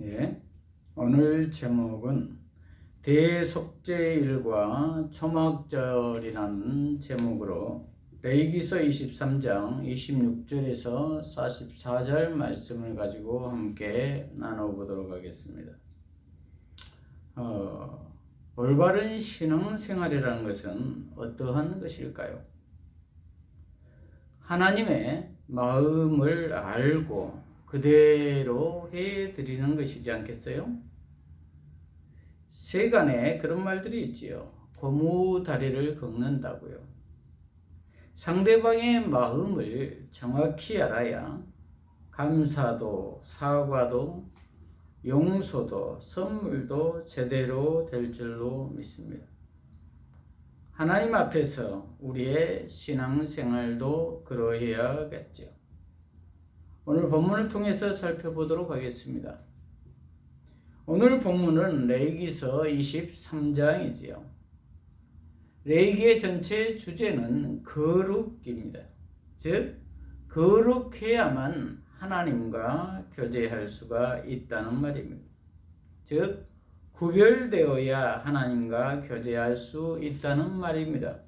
예, 오늘 제목은 대속죄일과 초막절이라는 제목으로 레위기서 23장 26절에서 44절 말씀을 가지고 함께 나눠보도록 하겠습니다. 올바른 신앙생활이라는 것은 어떠한 것일까요? 하나님의 마음을 알고 그대로 해드리는 것이지 않겠어요? 세간에 그런 말들이 있지요. 고무다리를 긁는다고요. 상대방의 마음을 정확히 알아야 감사도, 사과도, 용서도, 선물도 제대로 될 줄로 믿습니다. 하나님 앞에서 우리의 신앙생활도 그러해야겠죠. 오늘 본문을 통해서 살펴보도록 하겠습니다. 오늘 본문은 레위기서 23장이지요. 레위기의 전체 주제는 거룩입니다. 즉, 거룩해야만 하나님과 교제할 수가 있다는 말입니다. 즉, 구별되어야 하나님과 교제할 수 있다는 말입니다.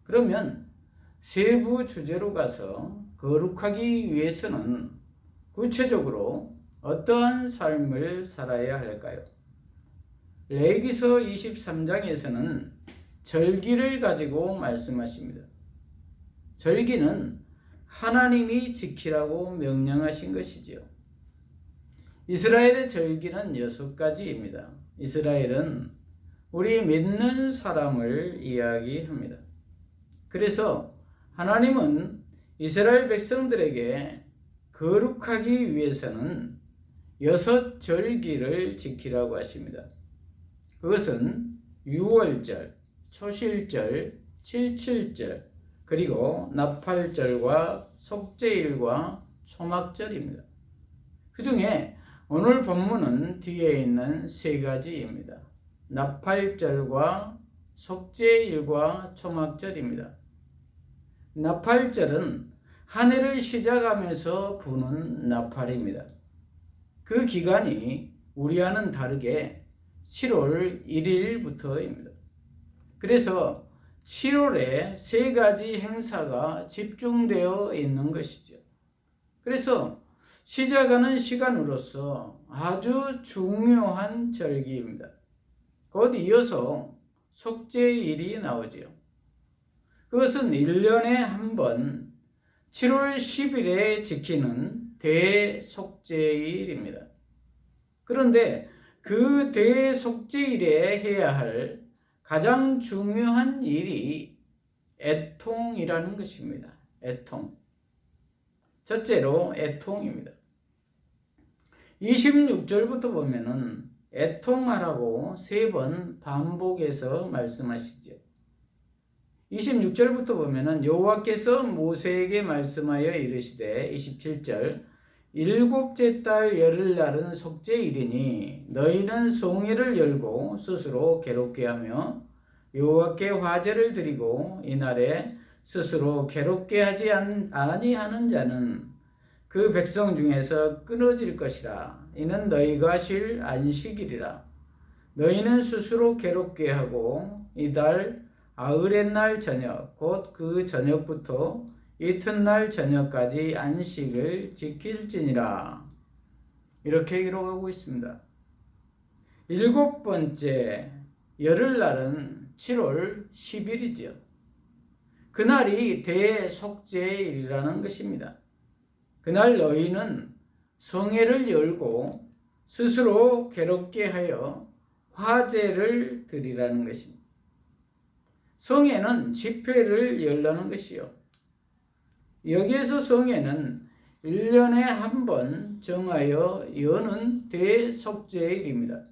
그러면 세부 주제로 가서 거룩하기 위해서는 구체적으로 어떠한 삶을 살아야 할까요? 레위기서 23장에서는 절기를 가지고 말씀하십니다. 절기는 하나님이 지키라고 명령하신 것이지요. 이스라엘의 절기는 6가지입니다. 이스라엘은 우리 믿는 사람을 이야기합니다. 그래서 하나님은 이스라엘 백성들에게 거룩하기 위해서는 6절기를 지키라고 하십니다. 그것은 유월절, 초실절, 칠칠절, 그리고 나팔절과 속죄일과 초막절입니다. 그 중에 오늘 본문은 뒤에 있는 3가지입니다. 나팔절과 속죄일과 초막절입니다. 나팔절은 한 해를 시작하면서 부는 나팔입니다. 그 기간이 우리와는 다르게 7월 1일부터입니다. 그래서 7월에 3가지 행사가 집중되어 있는 것이죠. 그래서 시작하는 시간으로서 아주 중요한 절기입니다. 곧 이어서 속죄일이 나오지요. 그것은 1년에 한 번 7월 10일에 지키는 대속죄일입니다. 그런데 그 대속죄일에 해야 할 가장 중요한 일이 애통이라는 것입니다. 애통. 첫째로 애통입니다. 26절부터 보면은 애통하라고 3번 반복해서 말씀하시죠. 26절부터 보면은 여호와께서 모세에게 말씀하여 이르시되 27절 7째 달 열흘날은 속죄일이니 너희는 송해를 열고 스스로 괴롭게 하며 여호와께 화제를 드리고 이날에 스스로 괴롭게 하지 아니하는 자는 그 백성 중에서 끊어질 것이라. 이는 너희가 쉴 안식일이라. 너희는 스스로 괴롭게 하고 이달 아흐렛날 저녁 곧 그 저녁부터 이튿날 저녁까지 안식을 지킬지니라. 이렇게 기록하고 있습니다. 7번째 열흘날은 7월 10일이죠. 그날이 대속죄일이라는 것입니다. 그날 너희는 성회를 열고 스스로 괴롭게 하여 화제를 드리라는 것입니다. 성회는 집회를 열라는 것이요. 여기에서 성회는 1년에 한 번 정하여 여는 대속죄일입니다.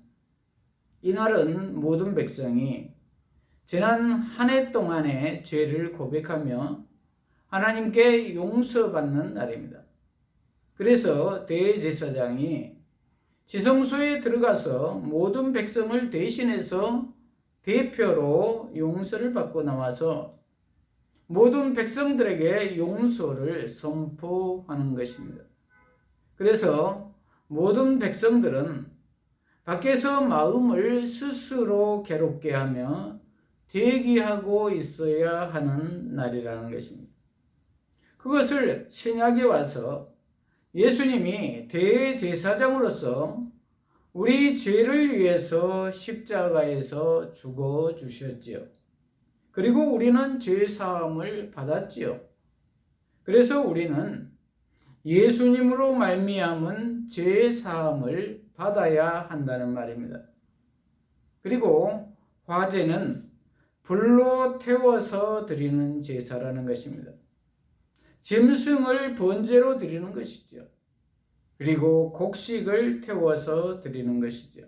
이날은 모든 백성이 지난 한 해 동안의 죄를 고백하며 하나님께 용서받는 날입니다. 그래서 대제사장이 지성소에 들어가서 모든 백성을 대신해서 대표로 용서를 받고 나와서 모든 백성들에게 용서를 선포하는 것입니다. 그래서 모든 백성들은 밖에서 마음을 스스로 괴롭게 하며 대기하고 있어야 하는 날이라는 것입니다. 그것을 신약에 와서 예수님이 대제사장으로서 우리 죄를 위해서 십자가에서 죽어 주셨지요. 그리고 우리는 죄 사함을 받았지요. 그래서 우리는 예수님으로 말미암은 죄 사함을 받아야 한다는 말입니다. 그리고 화제는 불로 태워서 드리는 제사라는 것입니다. 짐승을 번제로 드리는 것이죠. 그리고 곡식을 태워서 드리는 것이죠.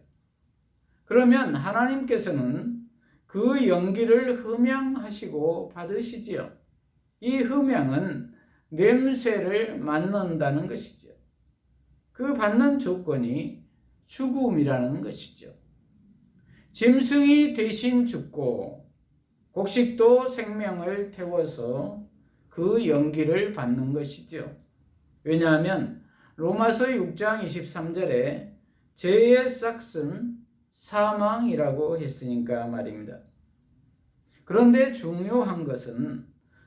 그러면 하나님께서는 그 연기를 흠양하시고 받으시지요. 이 흠양은 냄새를 맡는다는 것이죠. 그 받는 조건이 죽음이라는 것이죠. 짐승이 대신 죽고 곡식도 생명을 태워서 그 연기를 받는 것이죠. 왜냐하면 로마서 6장 23절에 죄의 싹은 사망이라고 했으니까 말입니다. 그런데 중요한 것은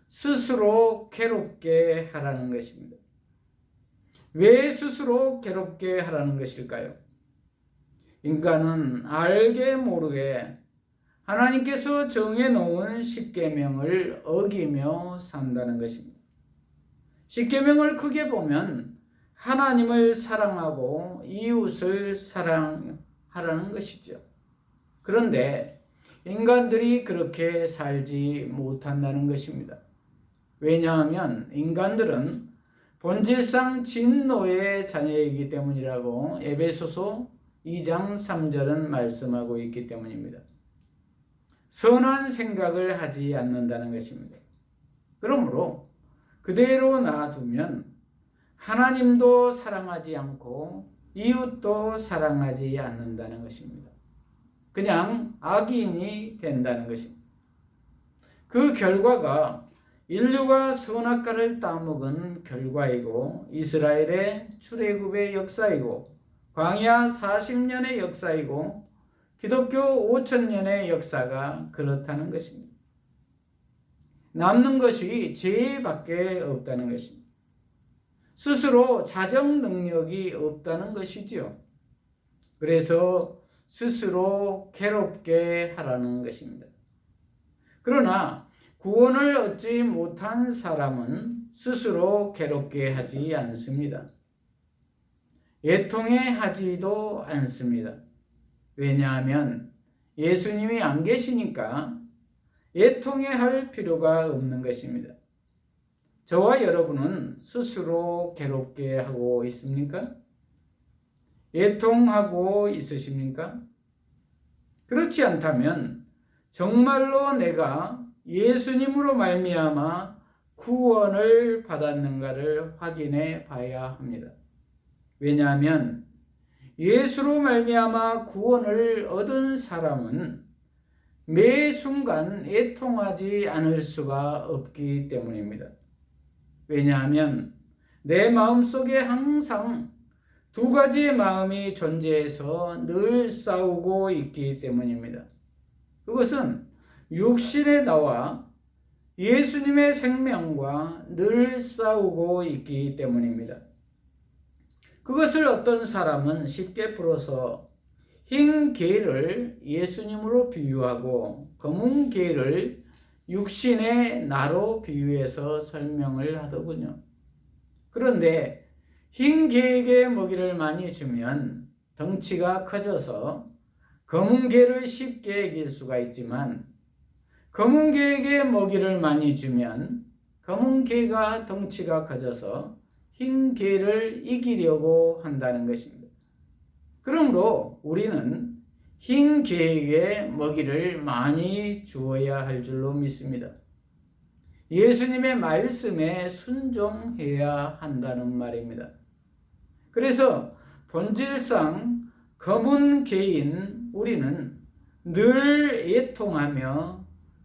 스스로 괴롭게 하라는 것입니다. 왜 스스로 괴롭게 하라는 것일까요? 인간은 알게 모르게 하나님께서 정해놓은 십계명을 어기며 산다는 것입니다. 십계명을 크게 보면 하나님을 사랑하고 이웃을 사랑하라는 것이죠. 그런데 인간들이 그렇게 살지 못한다는 것입니다. 왜냐하면 인간들은 본질상 진노의 자녀이기 때문이라고 에베소서 2장 3절은 말씀하고 있기 때문입니다. 선한 생각을 하지 않는다는 것입니다. 그러므로 그대로 놔두면 하나님도 사랑하지 않고 이웃도 사랑하지 않는다는 것입니다. 그냥 악인이 된다는 것입니다. 그 결과가 인류가 선악과를 따먹은 결과이고 이스라엘의 출애굽의 역사이고 광야 40년의 역사이고 기독교 5000년의 역사가 그렇다는 것입니다. 남는 것이 죄밖에 없다는 것입니다. 스스로 자정 능력이 없다는 것이지요. 그래서 스스로 괴롭게 하라는 것입니다. 그러나 구원을 얻지 못한 사람은 스스로 괴롭게 하지 않습니다. 애통해 하지도 않습니다. 왜냐하면 예수님이 안 계시니까 애통해 할 필요가 없는 것입니다. 저와 여러분은 스스로 괴롭게 하고 있습니까? 애통하고 있으십니까? 그렇지 않다면 정말로 내가 예수님으로 말미암아 구원을 받았는가를 확인해 봐야 합니다. 왜냐하면 예수로 말미암아 구원을 얻은 사람은 매 순간 애통하지 않을 수가 없기 때문입니다. 왜냐하면 내 마음속에 항상 두 가지의 마음이 존재해서 늘 싸우고 있기 때문입니다. 그것은 육신의 나와 예수님의 생명과 늘 싸우고 있기 때문입니다. 그것을 어떤 사람은 쉽게 풀어서 흰 개를 예수님으로 비유하고 검은 개를 육신의 나로 비유해서 설명을 하더군요. 그런데 흰 개에게 먹이를 많이 주면 덩치가 커져서 검은 개를 쉽게 이길 수가 있지만 검은 개에게 먹이를 많이 주면 검은 개가 덩치가 커져서 흰 개를 이기려고 한다는 것입니다. 그러므로 우리는 흰 개에게 먹이를 많이 주어야 할 줄로 믿습니다. 예수님의 말씀에 순종해야 한다는 말입니다. 그래서 본질상 검은 개인 우리는 늘 애통하며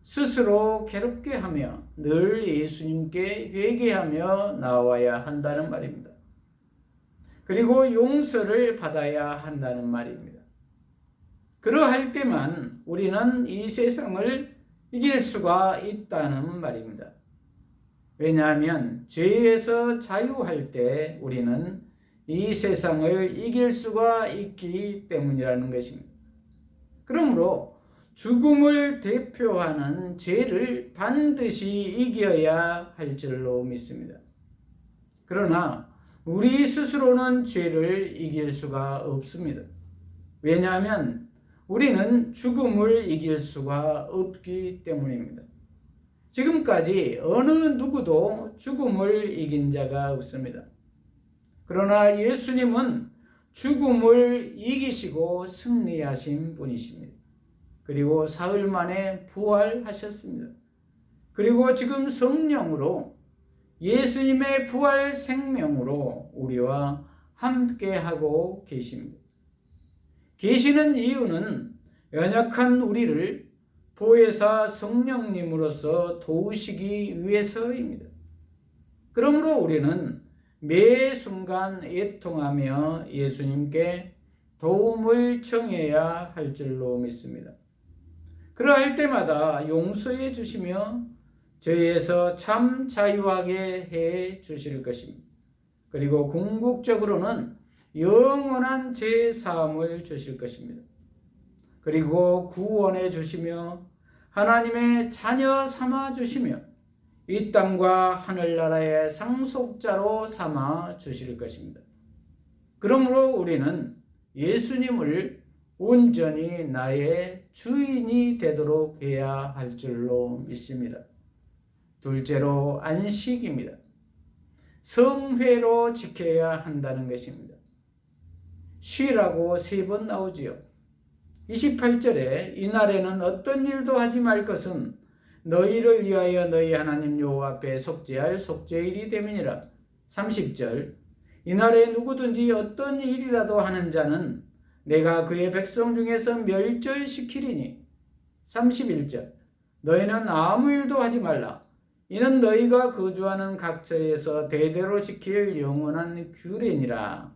스스로 괴롭게 하며 늘 예수님께 회개하며 나와야 한다는 말입니다. 그리고 용서를 받아야 한다는 말입니다. 그러할 때만 우리는 이 세상을 이길 수가 있다는 말입니다. 왜냐하면 죄에서 자유할 때 우리는 이 세상을 이길 수가 있기 때문이라는 것입니다. 그러므로 죽음을 대표하는 죄를 반드시 이겨야 할 줄로 믿습니다. 그러나 우리 스스로는 죄를 이길 수가 없습니다. 왜냐하면 우리는 죽음을 이길 수가 없기 때문입니다. 지금까지 어느 누구도 죽음을 이긴 자가 없습니다. 그러나 예수님은 죽음을 이기시고 승리하신 분이십니다. 그리고 사흘 만에 부활하셨습니다. 그리고 지금 성령으로 예수님의 부활 생명으로 우리와 함께하고 계십니다. 계시는 이유는 연약한 우리를 보혜사 성령님으로서 도우시기 위해서입니다. 그러므로 우리는 매 순간 애통하며 예수님께 도움을 청해야 할 줄로 믿습니다. 그러할 때마다 용서해 주시며 죄에서 참 자유하게 해 주실 것입니다. 그리고 궁극적으로는 영원한 죄 사함을 주실 것입니다. 그리고 구원해 주시며 하나님의 자녀 삼아 주시며 이 땅과 하늘나라의 상속자로 삼아 주실 것입니다. 그러므로 우리는 예수님을 온전히 나의 주인이 되도록 해야 할 줄로 믿습니다. 둘째로 안식입니다. 성회로 지켜야 한다는 것입니다. 쉬라고 3번 나오지요. 28절에 이날에는 어떤 일도 하지 말 것은 너희를 위하여 너희 하나님 여호와 앞에 속죄할 속죄일이 됨이니라. 30절 이날에 누구든지 어떤 일이라도 하는 자는 내가 그의 백성 중에서 멸절시키리니. 31절 너희는 아무 일도 하지 말라. 이는 너희가 거주하는 각처에서 대대로 지킬 영원한 규례니라.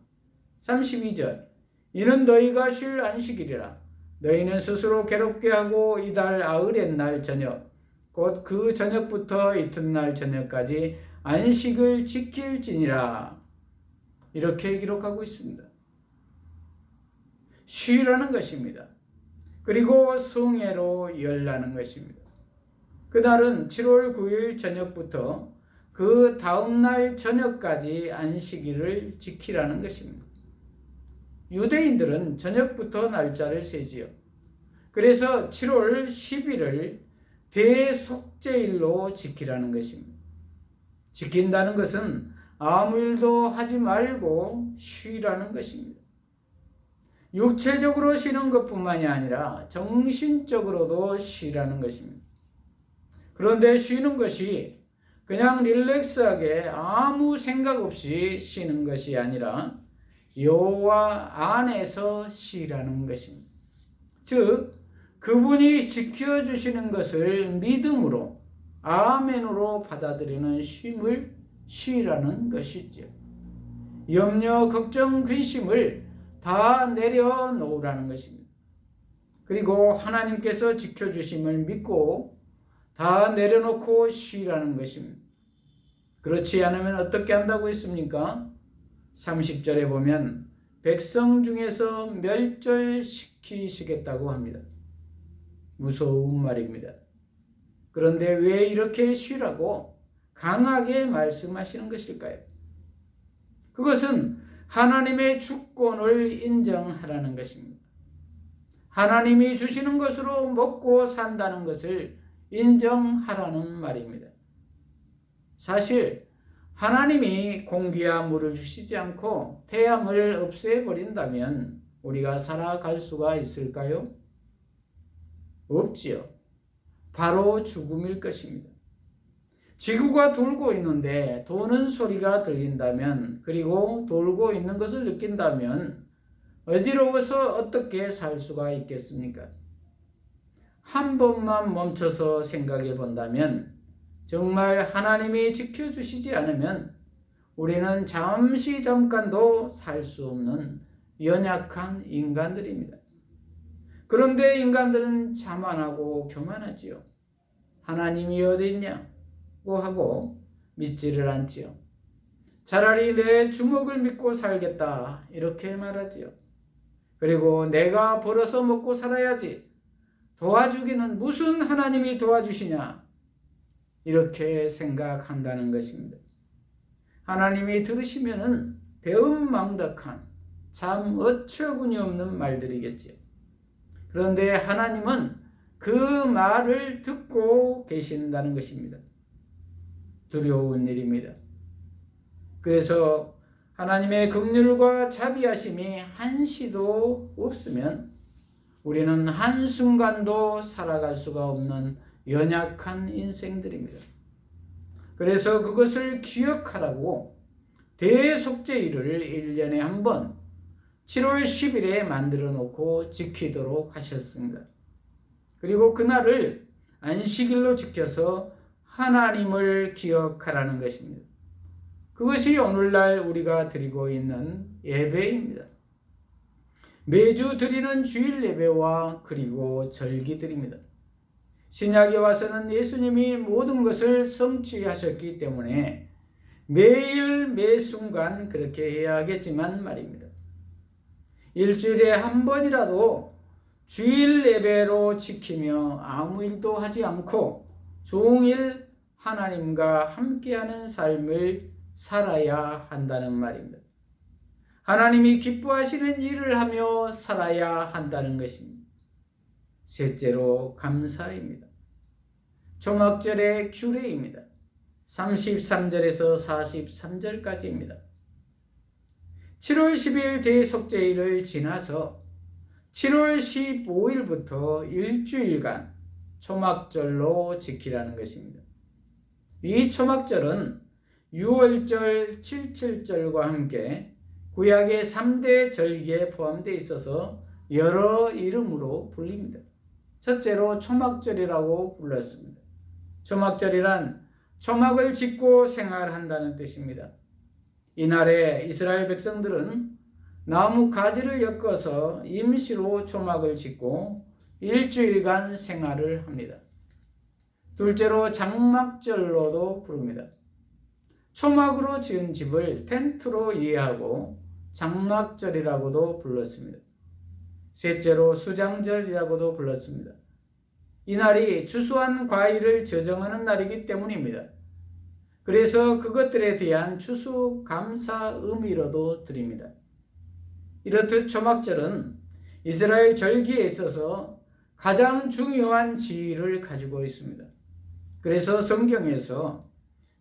32절 이는 너희가 쉴 안식일이라. 너희는 스스로 괴롭게 하고 이달 아흐렛 날 저녁 곧 그 저녁부터 이튿날 저녁까지 안식을 지킬지니라. 이렇게 기록하고 있습니다. 쉬라는 것입니다. 그리고 성회로 열라는 것입니다. 그날은 7월 9일 저녁부터 그 다음날 저녁까지 안식일을 지키라는 것입니다. 유대인들은 저녁부터 날짜를 세지요. 그래서 7월 10일을 대속죄일로 지키라는 것입니다. 지킨다는 것은 아무 일도 하지 말고 쉬라는 것입니다. 육체적으로 쉬는 것뿐만이 아니라 정신적으로도 쉬라는 것입니다. 그런데 쉬는 것이 그냥 릴렉스하게 아무 생각 없이 쉬는 것이 아니라 여호와 안에서 쉬라는 것입니다. 즉 그분이 지켜주시는 것을 믿음으로 아멘으로 받아들이는 쉼을 쉬라는 것이죠. 염려, 걱정, 근심을 다 내려놓으라는 것입니다. 그리고 하나님께서 지켜주심을 믿고 다 내려놓고 쉬라는 것입니다. 그렇지 않으면 어떻게 한다고 했습니까? 30절에 보면 백성 중에서 멸절시키시겠다고 합니다. 무서운 말입니다. 그런데 왜 이렇게 쉬라고 강하게 말씀하시는 것일까요? 그것은 하나님의 주권을 인정하라는 것입니다. 하나님이 주시는 것으로 먹고 산다는 것을 인정하라는 말입니다. 사실 하나님이 공기와 물을 주시지 않고 태양을 없애버린다면 우리가 살아갈 수가 있을까요? 없지요. 바로 죽음일 것입니다. 지구가 돌고 있는데 도는 소리가 들린다면, 그리고 돌고 있는 것을 느낀다면 어지러워서 어떻게 살 수가 있겠습니까? 한 번만 멈춰서 생각해 본다면 정말 하나님이 지켜주시지 않으면 우리는 잠깐도 살 수 없는 연약한 인간들입니다. 그런데 인간들은 자만하고 교만하지요. 하나님이 어디 있냐고 하고 믿지를 않지요. 차라리 내 주먹을 믿고 살겠다 이렇게 말하지요. 그리고 내가 벌어서 먹고 살아야지, 도와주기는 무슨 하나님이 도와주시냐, 이렇게 생각한다는 것입니다. 하나님이 들으시면은 배은망덕한 참 어처구니 없는 말들이겠지요. 그런데 하나님은 그 말을 듣고 계신다는 것입니다. 두려운 일입니다. 그래서 하나님의 긍휼과 자비하심이 한시도 없으면 우리는 한순간도 살아갈 수가 없는 연약한 인생들입니다. 그래서 그것을 기억하라고 대속죄일을 1년에 한 번 7월 10일에 만들어 놓고 지키도록 하셨습니다. 그리고 그날을 안식일로 지켜서 하나님을 기억하라는 것입니다. 그것이 오늘날 우리가 드리고 있는 예배입니다. 매주 드리는 주일 예배와 그리고 절기들입니다. 신약에 와서는 예수님이 모든 것을 성취하셨기 때문에 매일 매순간 그렇게 해야 하겠지만 말입니다. 일주일에 한 번이라도 주일 예배로 지키며 아무 일도 하지 않고 종일 하나님과 함께하는 삶을 살아야 한다는 말입니다. 하나님이 기뻐하시는 일을 하며 살아야 한다는 것입니다. 셋째로 감사입니다. 초막절의 규례입니다. 33절에서 43절까지입니다. 7월 10일 대속죄일을 지나서 7월 15일부터 일주일간 초막절로 지키라는 것입니다. 이 초막절은 유월절, 칠칠절과 함께 구약의 3대 절기에 포함되어 있어서 여러 이름으로 불립니다. 첫째로 초막절이라고 불렀습니다. 초막절이란 초막을 짓고 생활한다는 뜻입니다. 이날에 이스라엘 백성들은 나무 가지를 엮어서 임시로 초막을 짓고 일주일간 생활을 합니다. 둘째로 장막절로도 부릅니다. 초막으로 지은 집을 텐트로 이해하고 장막절이라고도 불렀습니다. 셋째로 수장절이라고도 불렀습니다. 이날이 추수한 과일을 저정하는 날이기 때문입니다. 그래서 그것들에 대한 추수감사 의미로도 드립니다. 이렇듯 초막절은 이스라엘 절기에 있어서 가장 중요한 지위를 가지고 있습니다. 그래서 성경에서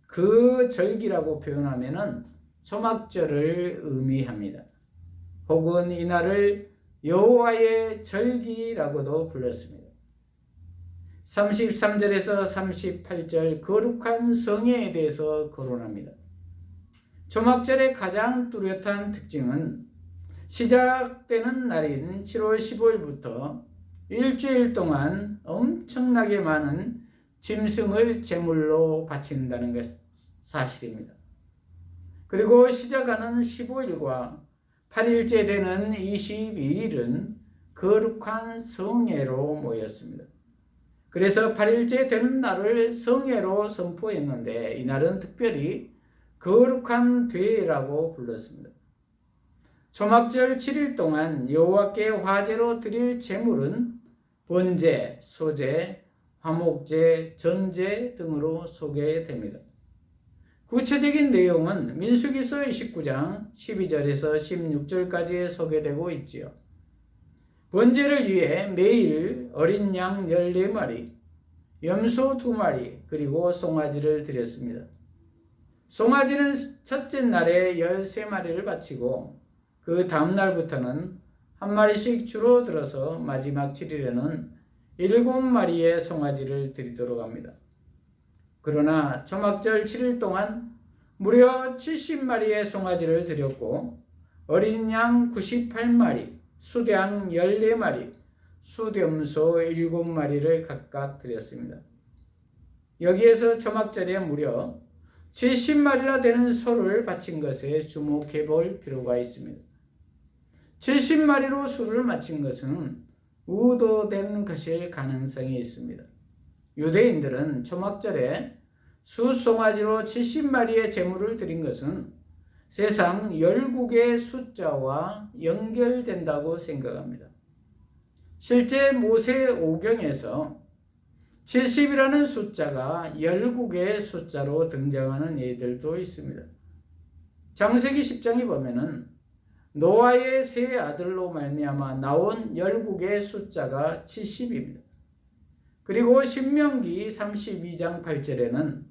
그 절기라고 표현하면은 초막절을 의미합니다. 혹은 이날을 여호와의 절기라고도 불렀습니다. 33절에서 38절 거룩한 성회에 대해서 거론합니다. 초막절의 가장 뚜렷한 특징은 시작되는 날인 7월 15일부터 일주일 동안 엄청나게 많은 짐승을 제물로 바친다는 것 사실입니다. 그리고 시작하는 15일과 8일째 되는 22일은 거룩한 성회로 모였습니다. 그래서 8일째 되는 날을 성회로 선포했는데 이날은 특별히 거룩한 대회라고 불렀습니다. 초막절 7일 동안 여호와께 화제로 드릴 제물은 번제, 소제, 화목제, 전제 등으로 소개됩니다. 구체적인 내용은 민수기서 29장 12절에서 16절까지 소개되고 있지요. 번제를 위해 매일 어린 양 14마리, 염소 2마리, 그리고 송아지를 드렸습니다. 송아지는 첫째 날에 13마리를 바치고 그 다음 날부터는 한 마리씩 줄어들어서 마지막 7일에는 7마리의 송아지를 드리도록 합니다. 그러나 초막절 7일 동안 무려 70마리의 송아지를 드렸고 어린 양 98마리, 수양 14마리, 수염소 7마리를 각각 드렸습니다. 여기에서 초막절에 무려 70마리나 되는 소를 바친 것에 주목해 볼 필요가 있습니다. 70마리로 수를 맞춘 것은 의도된 것일 가능성이 있습니다. 유대인들은 초막절에 수송아지로 70마리의 제물을 드린 것은 세상 열국의 숫자와 연결된다고 생각합니다. 실제 모세오경에서 70이라는 숫자가 열국의 숫자로 등장하는 예들도 있습니다. 창세기 10장에 보면은 노아의 세 아들로 말미암아 나온 열국의 숫자가 70입니다. 그리고 신명기 32장 8절에는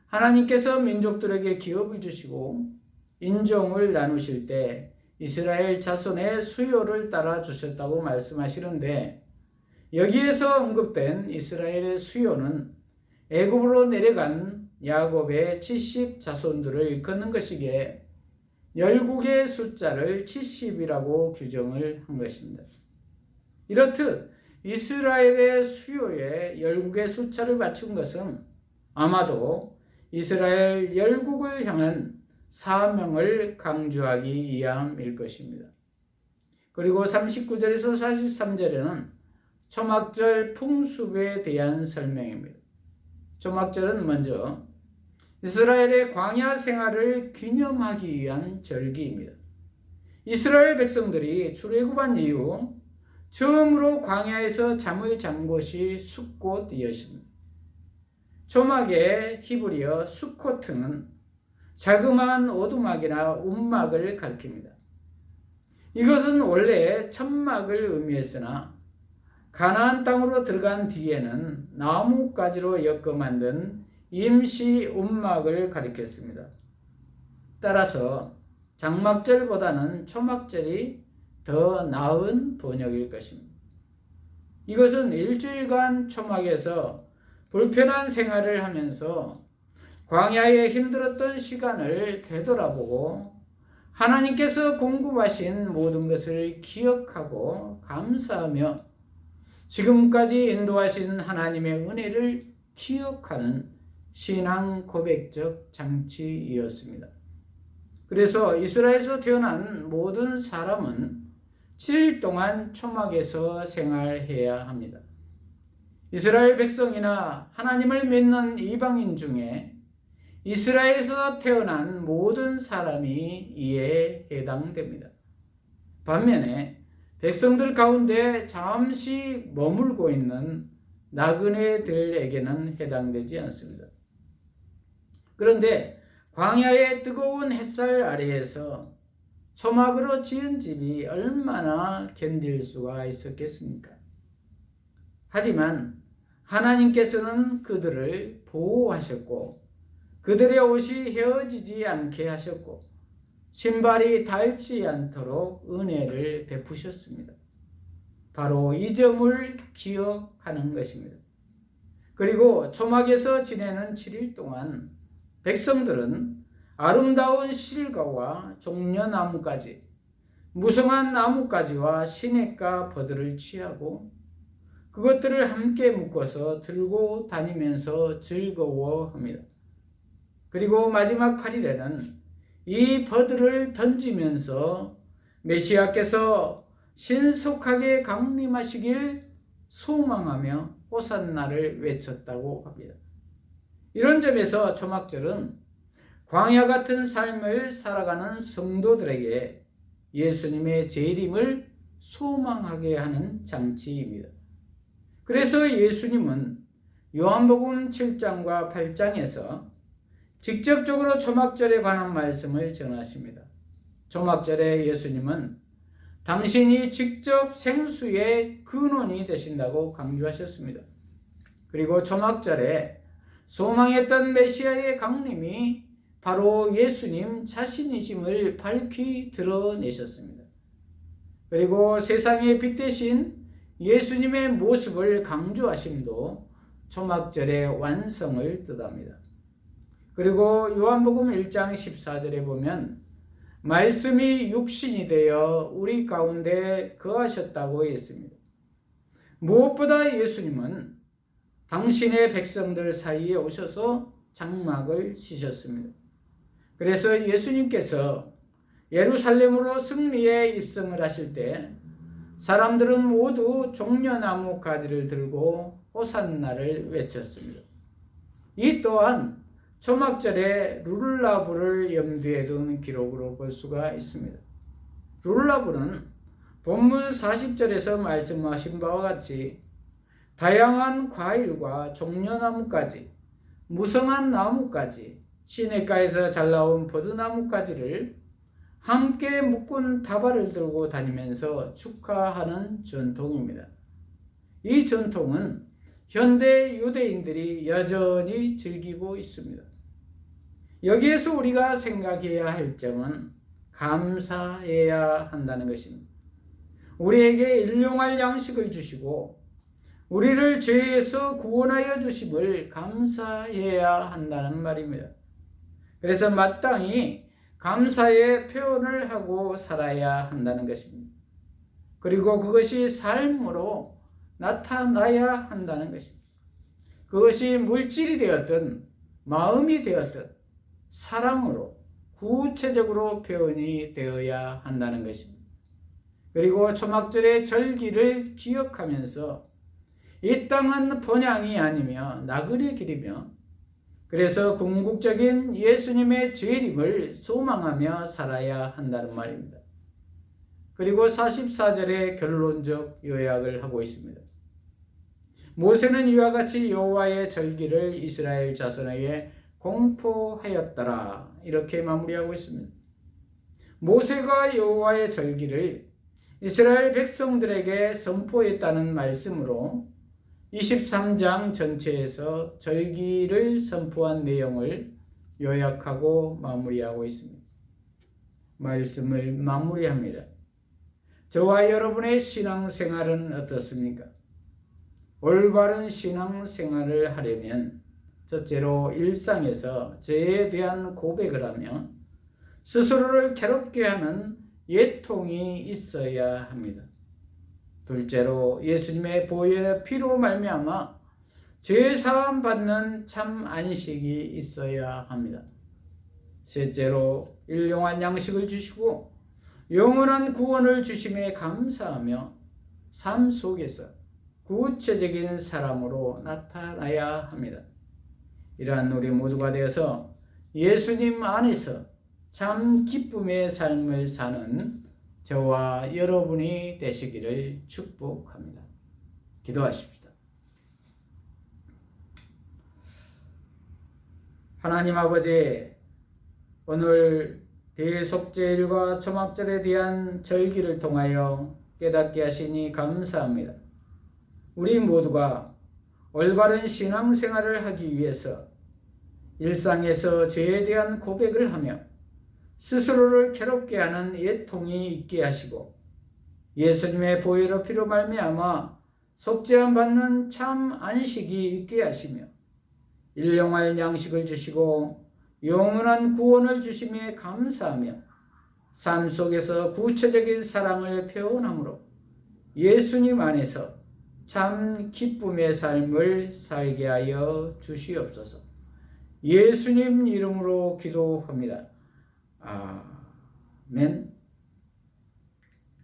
하나님께서 민족들에게 기업을 주시고 인종을 나누실 때 이스라엘 자손의 수요를 따라 주셨다고 말씀하시는데, 여기에서 언급된 이스라엘의 수요는 애굽으로 내려간 야곱의 70 자손들을 일컫는 것이기에 열국의 숫자를 70이라고 규정을 한 것입니다. 이렇듯 이스라엘의 수요에 열국의 숫자를 맞춘 것은 아마도 이스라엘 열국을 향한 사명을 강조하기 위함일 것입니다. 그리고 39절에서 43절에는 초막절 풍습에 대한 설명입니다. 초막절은 먼저 이스라엘의 광야 생활을 기념하기 위한 절기입니다. 이스라엘 백성들이 출애굽한 이후 처음으로 광야에서 잠을 잔 곳이 숫곳이었습니다. 초막의 히브리어 수코트는 자그마한 오두막이나 움막을 가리킵니다. 이것은 원래 천막을 의미했으나 가나안 땅으로 들어간 뒤에는 나무가지로 엮어 만든 임시 움막을 가리켰습니다. 따라서 장막절보다는 초막절이 더 나은 번역일 것입니다. 이것은 일주일간 초막에서 불편한 생활을 하면서 광야에 힘들었던 시간을 되돌아보고 하나님께서 공급하신 모든 것을 기억하고 감사하며 지금까지 인도하신 하나님의 은혜를 기억하는 신앙 고백적 장치이었습니다. 그래서 이스라엘에서 태어난 모든 사람은 7일 동안 초막에서 생활해야 합니다. 이스라엘 백성이나 하나님을 믿는 이방인 중에 이스라엘에서 태어난 모든 사람이 이에 해당됩니다. 반면에 백성들 가운데 잠시 머물고 있는 나그네들에게는 해당되지 않습니다. 그런데 광야의 뜨거운 햇살 아래에서 초막으로 지은 집이 얼마나 견딜 수가 있었겠습니까? 하지만 하나님께서는 그들을 보호하셨고 그들의 옷이 헤어지지 않게 하셨고 신발이 닳지 않도록 은혜를 베푸셨습니다. 바로 이 점을 기억하는 것입니다. 그리고 초막에서 지내는 7일 동안 백성들은 아름다운 실과와 종려나무까지, 무성한 나무까지와 시냇가 버들을 취하고 그것들을 함께 묶어서 들고 다니면서 즐거워합니다. 그리고 마지막 8일에는 이 버들을 던지면서 메시아께서 신속하게 강림하시길 소망하며 호산나를 외쳤다고 합니다. 이런 점에서 초막절은 광야 같은 삶을 살아가는 성도들에게 예수님의 재림을 소망하게 하는 장치입니다. 그래서 예수님은 요한복음 7장과 8장에서 직접적으로 초막절에 관한 말씀을 전하십니다. 초막절에 예수님은 당신이 직접 생수의 근원이 되신다고 강조하셨습니다. 그리고 초막절에 소망했던 메시아의 강림이 바로 예수님 자신이심을 밝히 드러내셨습니다. 그리고 세상의 빛 대신 예수님의 모습을 강조하심도 초막절의 완성을 뜻합니다. 그리고 요한복음 1장 14절에 보면 말씀이 육신이 되어 우리 가운데 거하셨다고 했습니다. 무엇보다 예수님은 당신의 백성들 사이에 오셔서 장막을 씌셨습니다. 그래서 예수님께서 예루살렘으로 승리에 입성을 하실 때 사람들은 모두 종려나무 가지를 들고 호산나를 외쳤습니다. 이 또한 초막절에 룰라브를 염두에 둔 기록으로 볼 수가 있습니다. 룰라브는 본문 40절에서 말씀하신 바와 같이 다양한 과일과 종려나무까지, 무성한 나무까지, 시냇가에서 잘 나온 포도나무까지를 함께 묶은 다발을 들고 다니면서 축하하는 전통입니다. 이 전통은 현대 유대인들이 여전히 즐기고 있습니다. 여기에서 우리가 생각해야 할 점은 감사해야 한다는 것입니다. 우리에게 일용할 양식을 주시고 우리를 죄에서 구원하여 주심을 감사해야 한다는 말입니다. 그래서 마땅히 감사의 표현을 하고 살아야 한다는 것입니다. 그리고 그것이 삶으로 나타나야 한다는 것입니다. 그것이 물질이 되었든 마음이 되었든 사랑으로 구체적으로 표현이 되어야 한다는 것입니다. 그리고 초막절의 절기를 기억하면서 이 땅은 본향이 아니며 나그네 길이며 그래서 궁극적인 예수님의 재림을 소망하며 살아야 한다는 말입니다. 그리고 44절에 결론적 요약을 하고 있습니다. 모세는 이와 같이 여호와의 절기를 이스라엘 자손에게 공포하였더라. 이렇게 마무리하고 있습니다. 모세가 여호와의 절기를 이스라엘 백성들에게 선포했다는 말씀으로 23장 전체에서 절기를 선포한 내용을 요약하고 마무리하고 있습니다. 말씀을 마무리합니다. 저와 여러분의 신앙생활은 어떻습니까? 올바른 신앙생활을 하려면 첫째로 일상에서 죄에 대한 고백을 하며 스스로를 괴롭게 하는 예통이 있어야 합니다. 둘째로 예수님의 보혈의 피로 말미암아 죄 사함 받는 참 안식이 있어야 합니다. 셋째로 일용할 양식을 주시고 영원한 구원을 주심에 감사하며 삶 속에서 구체적인 사람으로 나타나야 합니다. 이러한 우리 모두가 되어서 예수님 안에서 참 기쁨의 삶을 사는 저와 여러분이 되시기를 축복합니다. 기도하십시다. 하나님 아버지, 오늘 대속죄일과 초막절에 대한 절기를 통하여 깨닫게 하시니 감사합니다. 우리 모두가 올바른 신앙생활을 하기 위해서 일상에서 죄에 대한 고백을 하며 스스로를 괴롭게 하는 예통이 있게 하시고 예수님의 보혈의 피로 말미암아 속죄함 받는 참 안식이 있게 하시며 일용할 양식을 주시고 영원한 구원을 주심에 감사하며 삶 속에서 구체적인 사랑을 표현함으로 예수님 안에서 참 기쁨의 삶을 살게 하여 주시옵소서. 예수님 이름으로 기도합니다. 아멘.